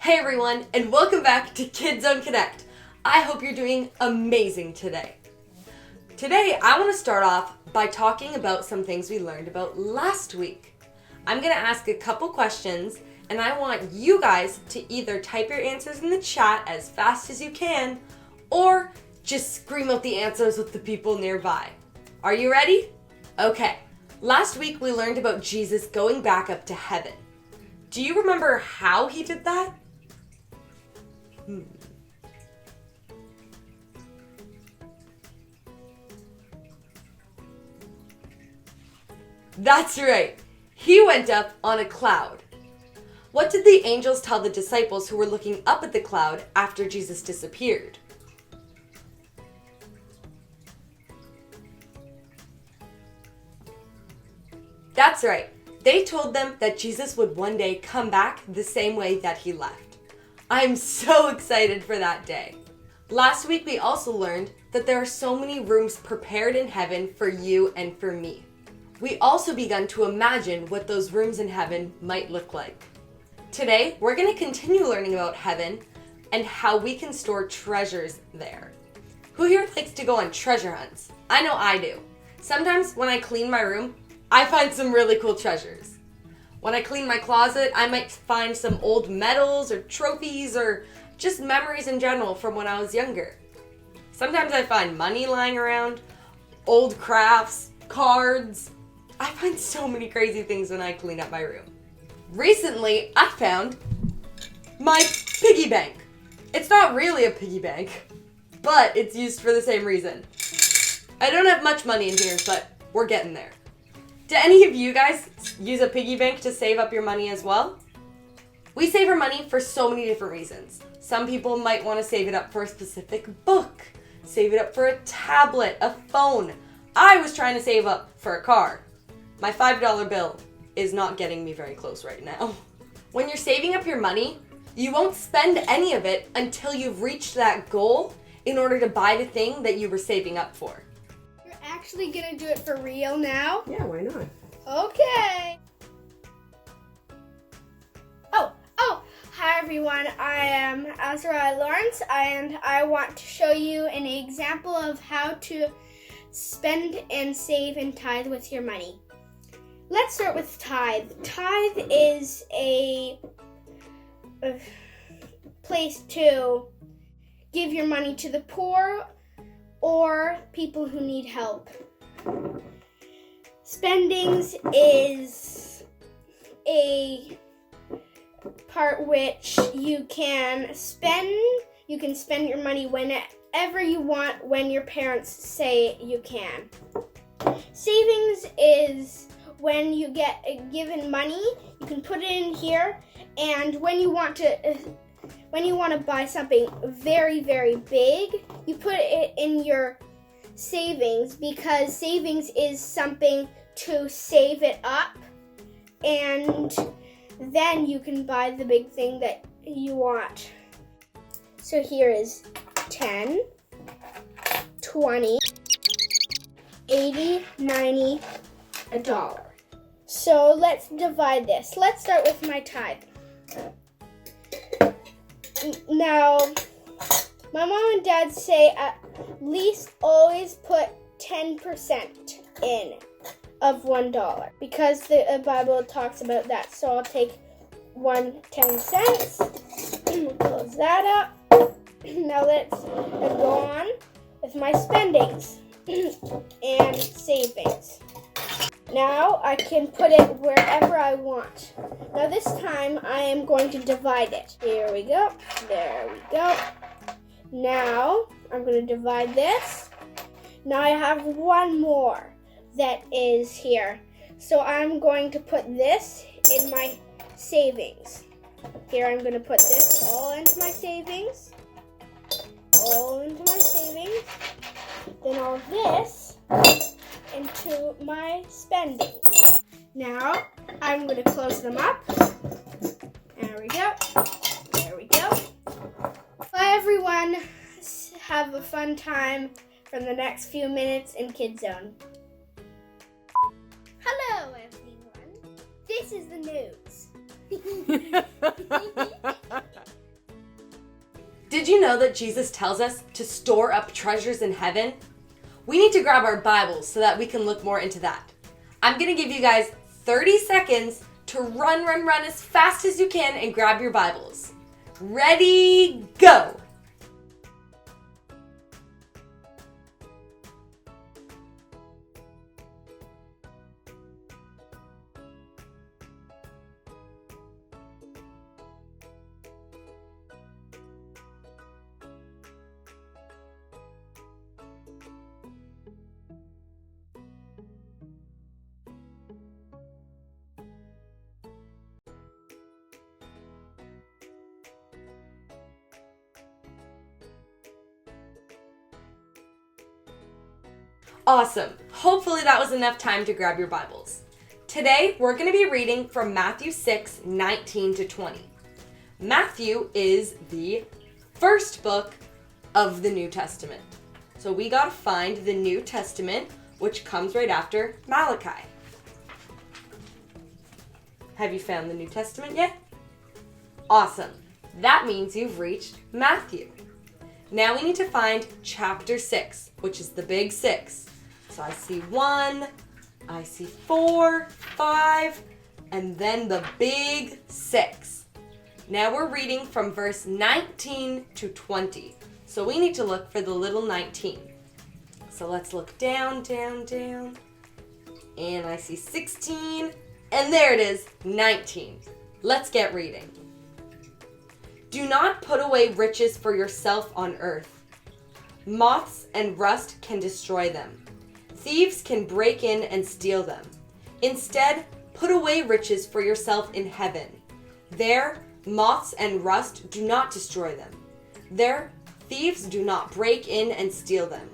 Hey everyone, and welcome back to KidZone Konnect. I hope you're doing amazing today. Today, I want to start off by talking about some things we learned about last week. I'm going to ask a couple questions, and I want you guys to either type your answers in the chat as fast as you can, or just scream out the answers with the people nearby. Are you ready? Okay. Last week, we learned about Jesus going back up to heaven. Do you remember how he did that? That's right. He went up on a cloud. What did the angels tell the disciples who were looking up at the cloud after Jesus disappeared? That's right. They told them that Jesus would one day come back the same way that he left. I'm so excited for that day. Last week we also learned that there are so many rooms prepared in heaven for you and for me. We also begun to imagine what those rooms in heaven might look like. Today, we're going to continue learning about heaven and how we can store treasures there. Who here likes to go on treasure hunts? I know I do. Sometimes when I clean my room, I find some really cool treasures. When I clean my closet, I might find some old medals or trophies or just memories in general from when I was younger. Sometimes I find money lying around, old crafts, cards. I find so many crazy things when I clean up my room. Recently, I found my piggy bank. It's not really a piggy bank, but it's used for the same reason. I don't have much money in here, but we're getting there. Do any of you guys use a piggy bank to save up your money as well? We save our money for so many different reasons. Some people might want to save it up for a specific book, save it up for a tablet, a phone. I was trying to save up for a car. My $5 bill is not getting me very close right now. When you're saving up your money, you won't spend any of it until you've reached that goal in order to buy the thing that you were saving up for. You're actually gonna do it for real now? Yeah, why not? Okay. Hi everyone, I am Azariah Lawrence and I want to show you an example of how to spend and save and tithe with your money. Let's start with tithe. Tithe is a place to give your money to the poor or people who need help. Spendings is a part which you can spend your money whenever you want when your parents say you can. Savings is when you get given money, you can put it in here, and when you want to buy something very, very big, you put it in your savings because savings is something to save it up, and then you can buy the big thing that you want. So here is 10, 20, 80, 90, $1. So let's divide this. Let's start with my tithe. Now, my mom and dad say at least always put 10% in of $1 because the Bible talks about that. So I'll take 10 cents, close that up. Now let's go on with my spendings and savings. Now I can put it wherever I want. Now this time I am going to divide it. Here we go. There we go. Now I'm going to divide this. Now I have one more that is here. So I'm going to put this in my savings. Here I'm going to put this all into my savings. All into my savings. Then all this into my spendings. Now I'm going to close them up. There we go. There we go. Bye everyone. Have a fun time for the next few minutes in KidZone. Hello everyone. This is the news. you know that Jesus tells us to store up treasures in heaven? We need to grab our Bibles so that we can look more into that. I'm going to give you guys 30 seconds to run as fast as you can and grab your Bibles. Ready, go! Awesome. Hopefully that was enough time to grab your Bibles. Today, we're going to be reading from Matthew 6:19-20. Matthew is the first book of the New Testament. So we got to find the New Testament, which comes right after Malachi. Have you found the New Testament yet? Awesome. That means you've reached Matthew. Now we need to find chapter 6, which is the big 6. So I see 1, I see 4, 5, and then the big 6. Now we're reading from verse 19 to 20. So we need to look for the little 19. So let's look down. And I see 16, and there it is, 19. Let's get reading. Do not put away riches for yourself on earth. Moths and rust can destroy them. Thieves can break in and steal them. Instead, put away riches for yourself in heaven. There, moths and rust do not destroy them. There, thieves do not break in and steal them.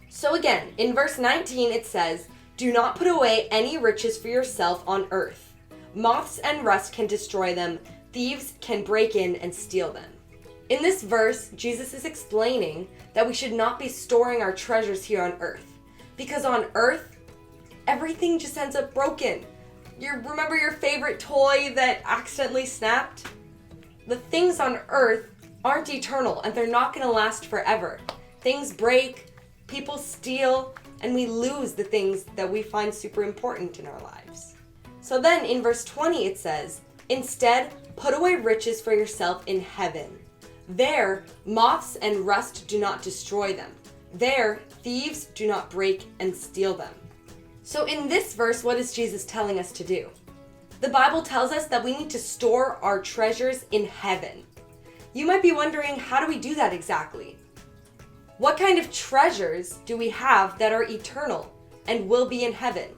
So again, in verse 19 it says, do not put away any riches for yourself on earth. Moths and rust can destroy them. Thieves can break in and steal them. In this verse, Jesus is explaining that we should not be storing our treasures here on earth. Because on earth, everything just ends up broken. Remember your favorite toy that accidentally snapped? The things on earth aren't eternal and they're not going to last forever. Things break, people steal, and we lose the things that we find super important in our lives. So then in verse 20 it says, instead, put away riches for yourself in heaven. There, moths and rust do not destroy them. There, thieves do not break and steal them. So in this verse, what is Jesus telling us to do? The Bible tells us that we need to store our treasures in heaven. You might be wondering, how do we do that exactly? What kind of treasures do we have that are eternal and will be in heaven?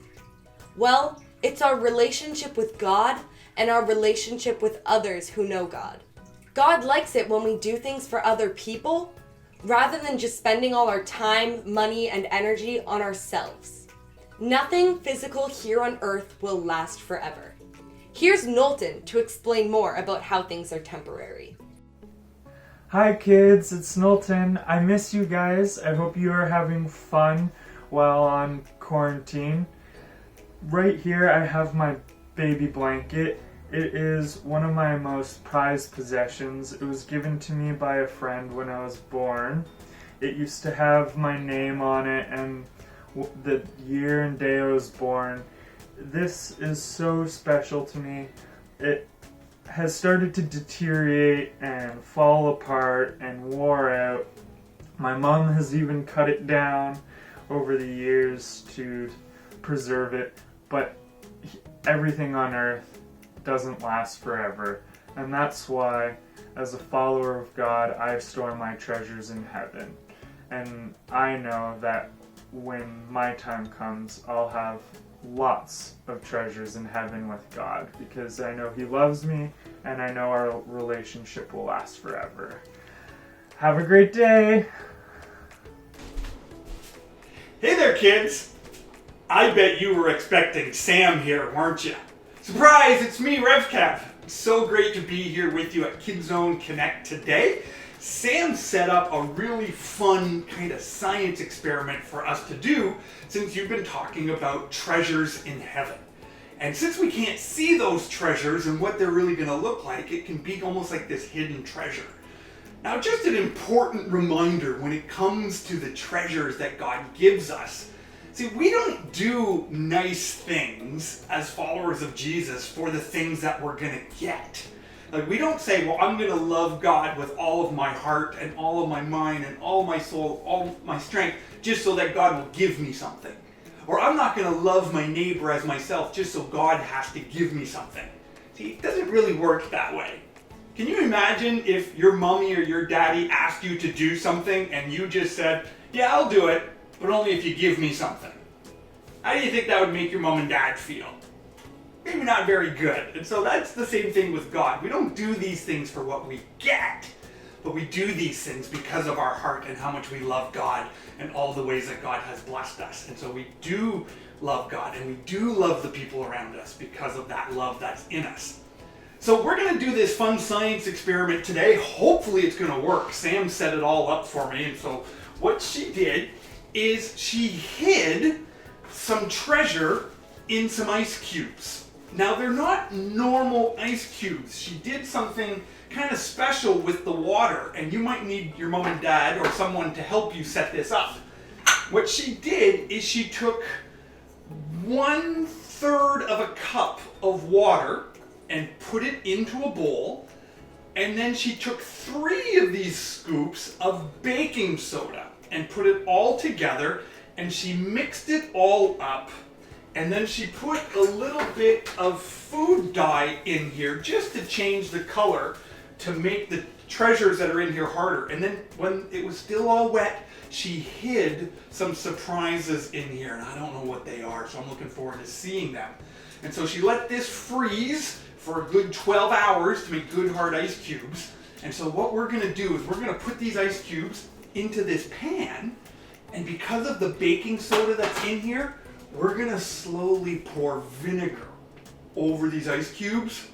Well, it's our relationship with God and our relationship with others who know God. God likes it when we do things for other people rather than just spending all our time, money, and energy on ourselves. Nothing physical here on earth will last forever. Here's Knowlton to explain more about how things are temporary. Hi kids, it's Knowlton. I miss you guys. I hope you are having fun while on quarantine. Right here I have my baby blanket. It is one of my most prized possessions. It was given to me by a friend when I was born. It used to have my name on it and the year and day I was born. This is so special to me. It has started to deteriorate and fall apart and wore out. My mom has even cut it down over the years to preserve it, but everything on earth doesn't last forever, and that's why, as a follower of God, I store my treasures in heaven. And I know that when my time comes, I'll have lots of treasures in heaven with God, because I know He loves me, and I know our relationship will last forever. Have a great day! Hey there, kids! I bet you were expecting Sam here, weren't you? Surprise, it's me, RevCav. So great to be here with you at KidZone Konnect today. Sam set up a really fun kind of science experiment for us to do since you've been talking about treasures in heaven. And since we can't see those treasures and what they're really going to look like, it can be almost like this hidden treasure. Now, just an important reminder when it comes to the treasures that God gives us. See, we don't do nice things as followers of Jesus for the things that we're going to get. Like, we don't say, well, I'm going to love God with all of my heart and all of my mind and all of my soul, all my strength, just so that God will give me something. Or I'm not going to love my neighbor as myself just so God has to give me something. See, it doesn't really work that way. Can you imagine if your mommy or your daddy asked you to do something and you just said, yeah, I'll do it, but only if you give me something? How do you think that would make your mom and dad feel? Maybe not very good. And so that's the same thing with God. We don't do these things for what we get, but we do these things because of our heart and how much we love God and all the ways that God has blessed us. And so we do love God and we do love the people around us because of that love that's in us. So we're going to do this fun science experiment today. Hopefully it's going to work. Sam set it all up for me. And so what she did is she hid some treasure in some ice cubes. Now they're not normal ice cubes. She did something kind of special with the water, and you might need your mom and dad or someone to help you set this up. What she did is she took 1/3 of a cup of water and put it into a bowl, and then she took 3 of these scoops of baking soda and put it all together, and she mixed it all up, and then she put a little bit of food dye in here just to change the color to make the treasures that are in here harder. And then when it was still all wet, she hid some surprises in here, and I don't know what they are, so I'm looking forward to seeing them. And so she let this freeze for a good 12 hours to make good hard ice cubes. And so what we're gonna do is we're gonna put these ice cubes into this pan, and because of the baking soda that's in here, we're gonna slowly pour vinegar over these ice cubes,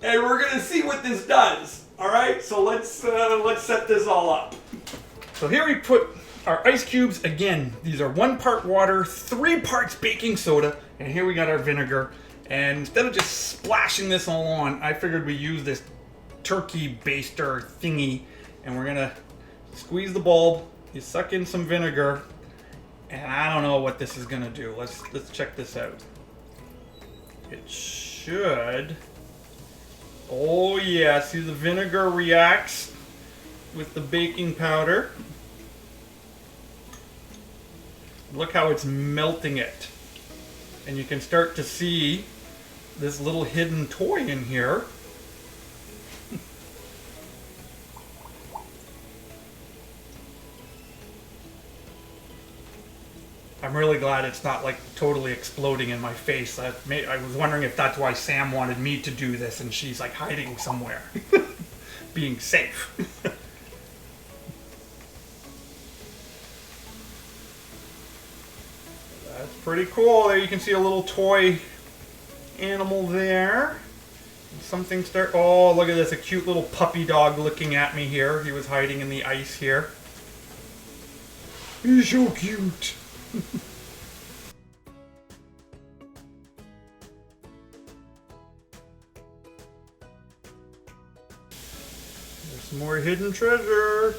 and we're gonna see what this does. All right, so let's set this all up. So here we put our ice cubes. Again, these are 1 part water, 3 parts baking soda, and here we got our vinegar. And instead of just splashing this all on, I figured we use this turkey baster thingy, and we're gonna squeeze the bulb. You suck in some vinegar, and I don't know what this is gonna do. Let's check this out. It should. Oh yeah, see the vinegar reacts with the baking powder. Look how it's melting it. And you can start to see this little hidden toy in here. I'm really glad it's not like totally exploding in my face. I was wondering if that's why Sam wanted me to do this and she's like hiding somewhere, being safe. That's pretty cool. There you can see a little toy animal there. Something start. Oh, look at this! A cute little puppy dog looking at me here. He was hiding in the ice here. He's so cute. There's some more hidden treasure.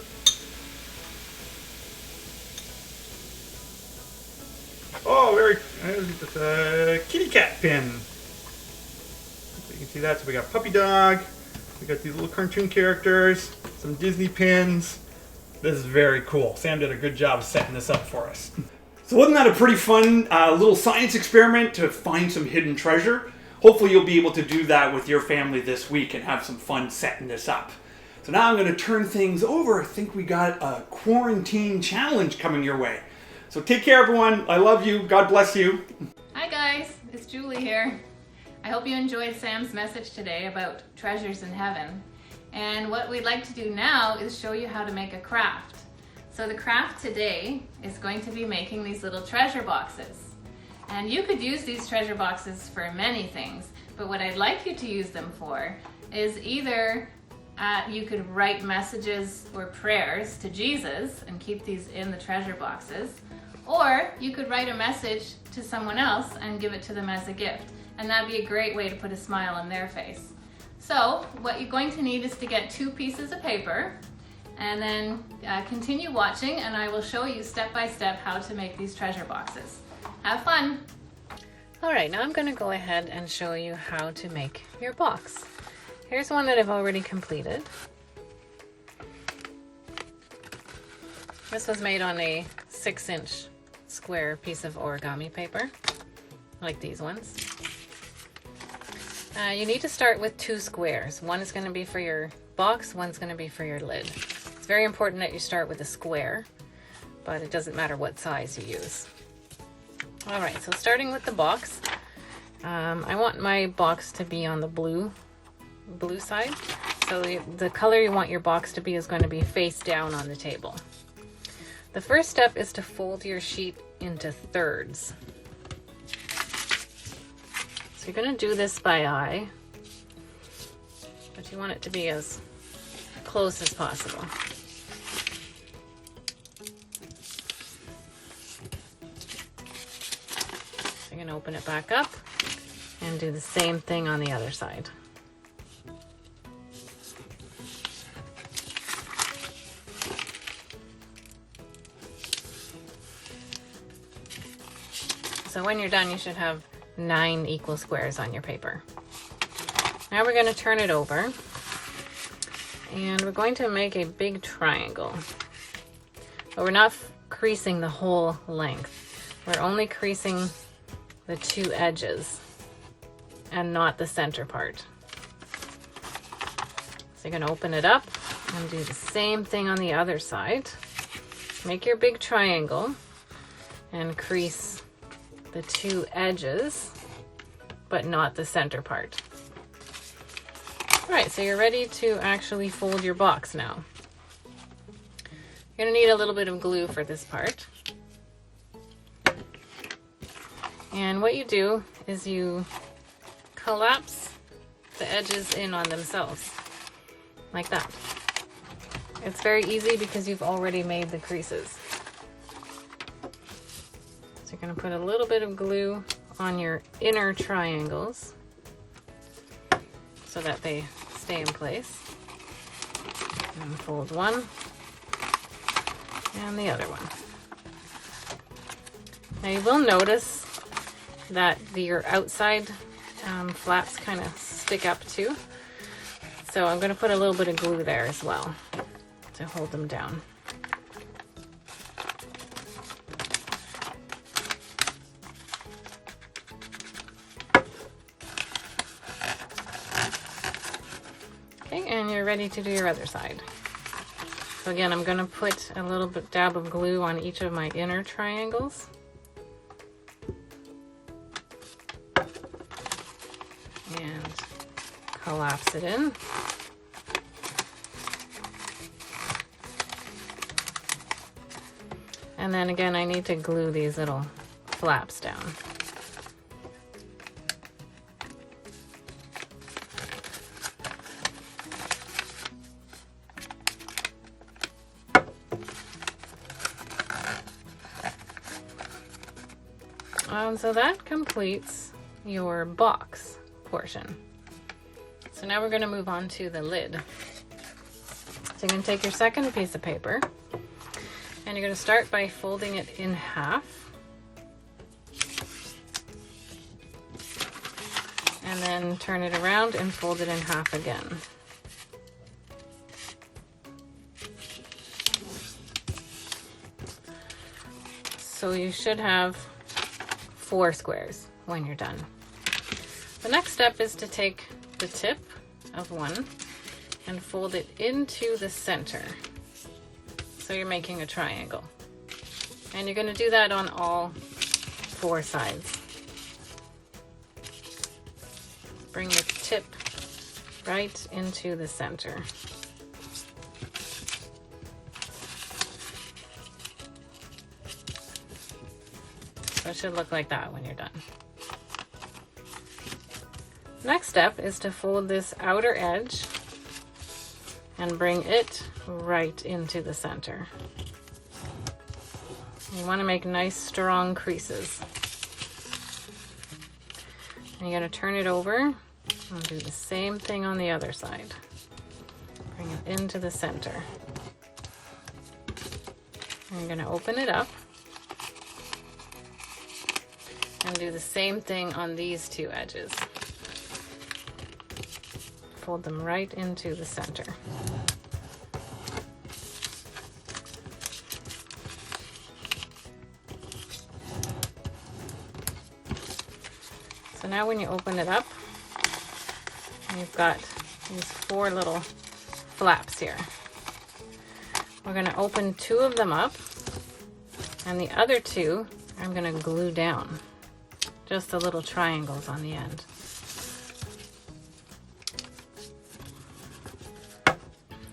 Oh, there's a kitty cat pin. So you can see that. So we got puppy dog. We got these little cartoon characters. Some Disney pins. This is very cool. Sam did a good job of setting this up for us. So wasn't that a pretty fun little science experiment to find some hidden treasure? Hopefully you'll be able to do that with your family this week and have some fun setting this up. So now I'm going to turn things over. I think we got a quarantine challenge coming your way. So take care, everyone. I love you. God bless you. Hi guys, it's Julie here. I hope you enjoyed Sam's message today about treasures in heaven. And what we'd like to do now is show you how to make a craft. So the craft today is going to be making these little treasure boxes. And you could use these treasure boxes for many things, but what I'd like you to use them for is either you could write messages or prayers to Jesus and keep these in the treasure boxes, or you could write a message to someone else and give it to them as a gift. And that'd be a great way to put a smile on their face. So what you're going to need is to get 2 pieces of paper, and then continue watching, and I will show you step by step how to make these treasure boxes. Have fun! All right, now I'm going to go ahead and show you how to make your box. Here's one that I've already completed. This was made on a 6-inch square piece of origami paper, like these ones. You need to start with 2 squares. One is going to be for your box, one's going to be for your lid. It's very important that you start with a square, but it doesn't matter what size you use. Alright, so starting with the box, I want my box to be on the blue side. So the color you want your box to be is going to be face down on the table. The first step is to fold your sheet into thirds. So you're going to do this by eye, but you want it to be as close as possible. So you're going to open it back up and do the same thing on the other side. So when you're done, you should have 9 equal squares on your paper. Now we're going to turn it over, and we're going to make a big triangle. But we're not creasing the whole length. We're only creasing the 2 edges and not the center part. So you're going to open it up and do the same thing on the other side. Make your big triangle and crease the 2 edges, but not the center part. All right, so you're ready to actually fold your box now. You're gonna need a little bit of glue for this part. And what you do is you collapse the edges in on themselves, like that. It's very easy because you've already made the creases. So you're going to put a little bit of glue on your inner triangles so that they stay in place. And fold one and the other one. Now you will notice that your outside flaps kind of stick up too. So I'm going to put a little bit of glue there as well to hold them down. Okay, and you're ready to do your other side. So again, I'm going to put a little bit dab of glue on each of my inner triangles. And collapse it in. And then again, I need to glue these little flaps down. So that completes your box portion. So now we're going to move on to the lid. So you're going to take your second piece of paper and you're going to start by folding it in half. And then turn it around and fold it in half again. So you should have 4 squares when you're done. The next step is to take the tip of one and fold it into the center. So you're making a triangle. And you're going to do that on all 4 sides. Bring the tip right into the center. So it should look like that when you're done. Next step is to fold this outer edge and bring it right into the center. You want to make nice strong creases. And you're going to turn it over I'll do the same thing on the other side. Bring it into the center. I'm going to open it up and do the same thing on these two edges. Fold them right into the center. So now when you open it up, you've got these 4 little flaps here. We're going to open 2 of them up, and the other 2 I'm going to glue down. Just the little triangles on the end.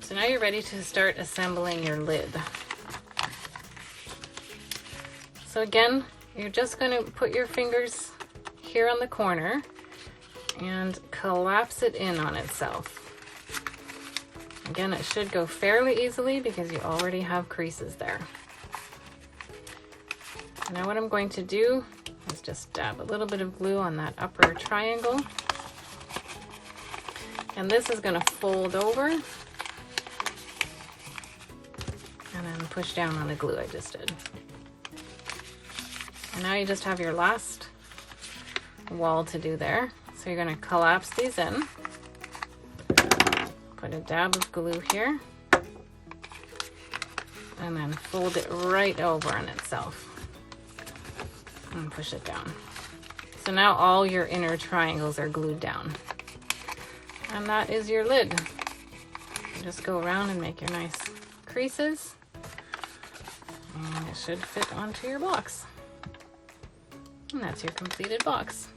So now you're ready to start assembling your lid. So again, you're just going to put your fingers here on the corner and collapse it in on itself. Again, it should go fairly easily because you already have creases there. Now what I'm going to do is just dab a little bit of glue on that upper triangle. And this is going to fold over and then push down on the glue I just did. And now you just have your last wall to do there. So you're going to collapse these in. Put a dab of glue here. And then fold it right over on itself. And push it down. So now all your inner triangles are glued down. And that is your lid. You just go around and make your nice creases. And it should fit onto your box. And that's your completed box.